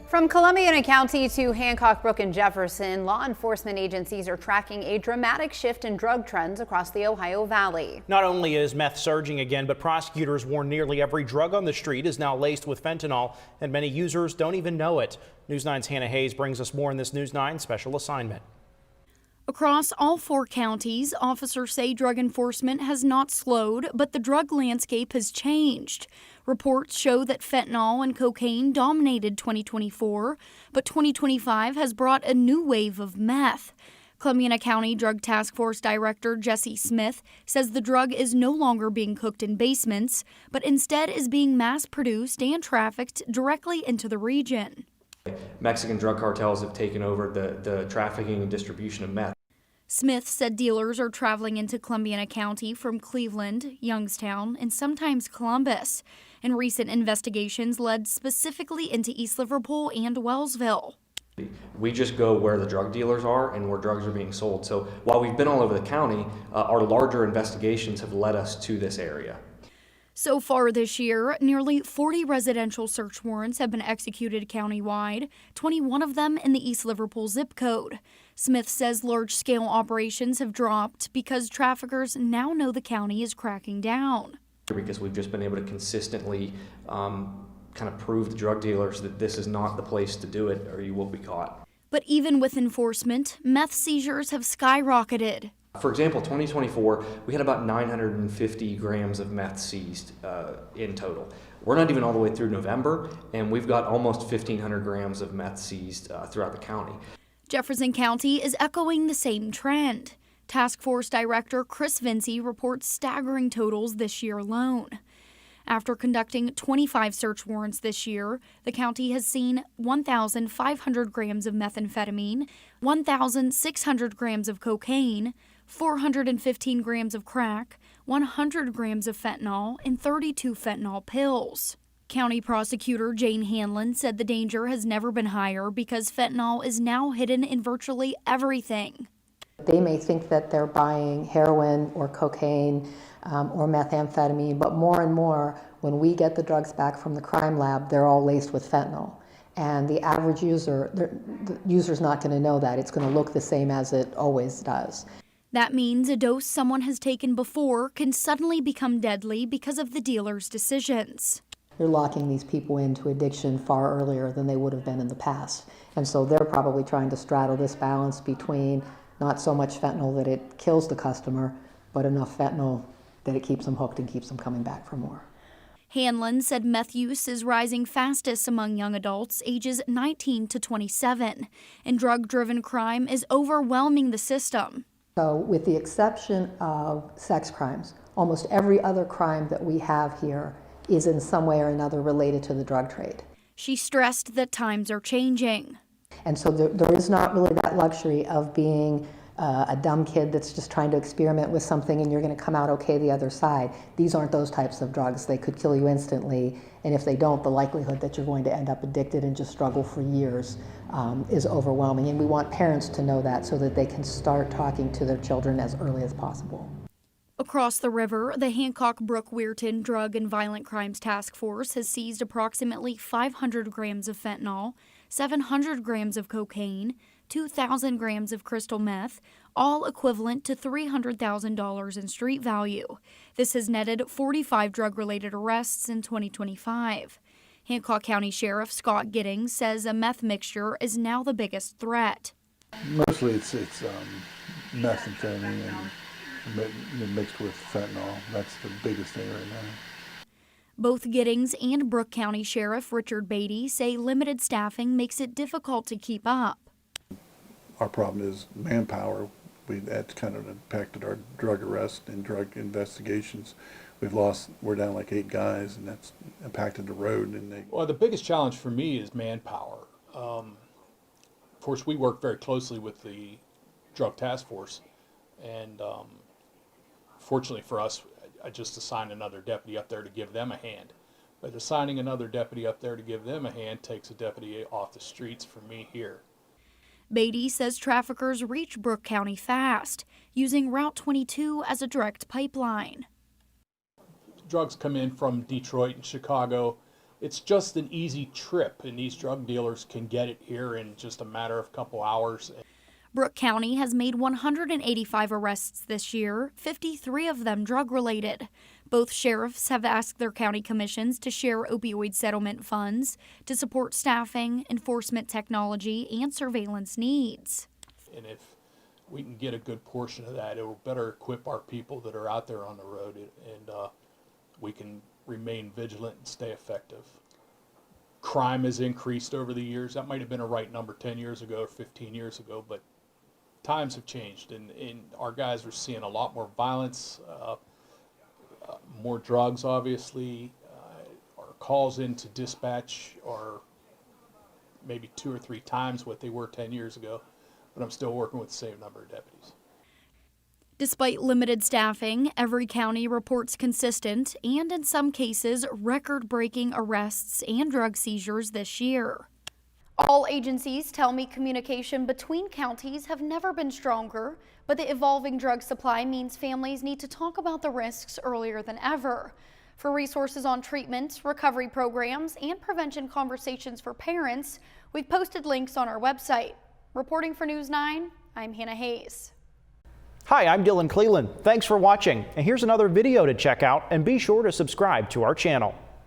From Columbiana County to Hancock, Brooke, and Jefferson, law enforcement agencies are tracking a dramatic shift in drug trends across the Ohio Valley. Not only is meth surging again, but prosecutors warn nearly every drug on the street is now laced with fentanyl, and many users don't even know it. News 9's Hannah Hayes brings us more in this News 9 special assignment. Across all 4 counties, officers say drug enforcement has not slowed, but the drug landscape has changed. Reports show that fentanyl and cocaine dominated 2024, but 2025 has brought a new wave of meth. Columbiana County Drug Task Force Director Jesse Smith says the drug is no longer being cooked in basements, but instead is being mass-produced and trafficked directly into the region. Mexican drug cartels have taken over the trafficking and distribution of meth. Smith said dealers are traveling into Columbiana County from Cleveland, Youngstown, and sometimes Columbus. And recent investigations led specifically into East Liverpool and Wellsville. We just go where the drug dealers are and where drugs are being sold. So while we've been all over the county, our larger investigations have led us to this area. So far this year, nearly 40 residential search warrants have been executed countywide, 21 of them in the East Liverpool zip code. Smith says large-scale operations have dropped because traffickers now know the county is cracking down. Because we've just been able to consistently kind of prove to drug dealers that this is not the place to do it or you will be caught. But even with enforcement, meth seizures have skyrocketed. For example, 2024, we had about 950 grams of meth seized in total. We're not even all the way through November, and we've got almost 1,500 grams of meth seized throughout the county. Jefferson County is echoing the same trend. Task Force Director Chris Vinci reports staggering totals this year alone. After conducting 25 search warrants this year, the county has seen 1,500 grams of methamphetamine, 1,600 grams of cocaine, 415 grams of crack, 100 grams of fentanyl, and 32 fentanyl pills. County Prosecutor Jane Hanlon said the danger has never been higher because fentanyl is now hidden in virtually everything. They may think that they're buying heroin or cocaine or methamphetamine, but more and more, when we get the drugs back from the crime lab, they're all laced with fentanyl. And the average user, the user's not going to know that. It's going to look the same as it always does. That means a dose someone has taken before can suddenly become deadly because of the dealer's decisions. You're locking these people into addiction far earlier than they would have been in the past. And so they're probably trying to straddle this balance between not so much fentanyl that it kills the customer, but enough fentanyl that it keeps them hooked and keeps them coming back for more. Hanlon said meth use is rising fastest among young adults ages 19 to 27, and drug-driven crime is overwhelming the system. So with the exception of sex crimes, almost every other crime that we have here is in some way or another related to the drug trade. She stressed that times are changing. And so there is not really that luxury of being a dumb kid that's just trying to experiment with something and you're going to come out okay the other side. These aren't those types of drugs. They could kill you instantly, and if they don't, the likelihood that you're going to end up addicted and just struggle for years is overwhelming. And we want parents to know that so that they can start talking to their children as early as possible. Across the river, the Hancock Brooke Weirton Drug and Violent Crimes Task Force has seized approximately 500 grams of fentanyl, 700 grams of cocaine, 2,000 grams of crystal meth, all equivalent to $300,000 in street value. This has netted 45 drug-related arrests in 2025. Hancock County Sheriff Scott Giddings says a meth mixture is now the biggest threat. Mostly it's methamphetamine and mixed with fentanyl. That's the biggest thing right now. Both Giddings and Brooke County Sheriff Richard Beatty say limited staffing makes it difficult to keep up. Our problem is manpower. That's kind of impacted our drug arrest and drug investigations. We're down like 8 guys, and that's impacted the road. Well, the biggest challenge for me is manpower. Of course, we work very closely with the Drug Task Force, and fortunately for us, I just assigned another deputy up there to give them a hand. But assigning another deputy up there to give them a hand takes a deputy off the streets for me here. Beatty says traffickers reach Brooke County fast, using Route 22 as a direct pipeline. Drugs come in from Detroit and Chicago. it's just an easy trip, and these drug dealers can get it here in just a matter of a couple hours. Brooke County has made 185 arrests this year, 53 of them drug-related. Both sheriffs have asked their county commissions to share opioid settlement funds to support staffing, enforcement technology, and surveillance needs. And if we can get a good portion of that, it will better equip our people that are out there on the road, and we can remain vigilant and stay effective. Crime has increased over the years. That might have been a right number 10 years ago or 15 years ago, but times have changed, and our guys are seeing a lot more violence, more drugs, obviously. Our calls into dispatch are maybe 2 or 3 times what they were 10 years ago, but I'm still working with the same number of deputies. Despite limited staffing, every county reports consistent and, in some cases, record-breaking arrests and drug seizures this year. All agencies tell me communication between counties have never been stronger, but the evolving drug supply means families need to talk about the risks earlier than ever. For resources on treatment, recovery programs, and prevention conversations for parents, we've posted links on our website. Reporting for News 9, I'm Hannah Hayes. Hi, I'm Dylan Cleland. Thanks for watching. And here's another video to check out, and be sure to subscribe to our channel.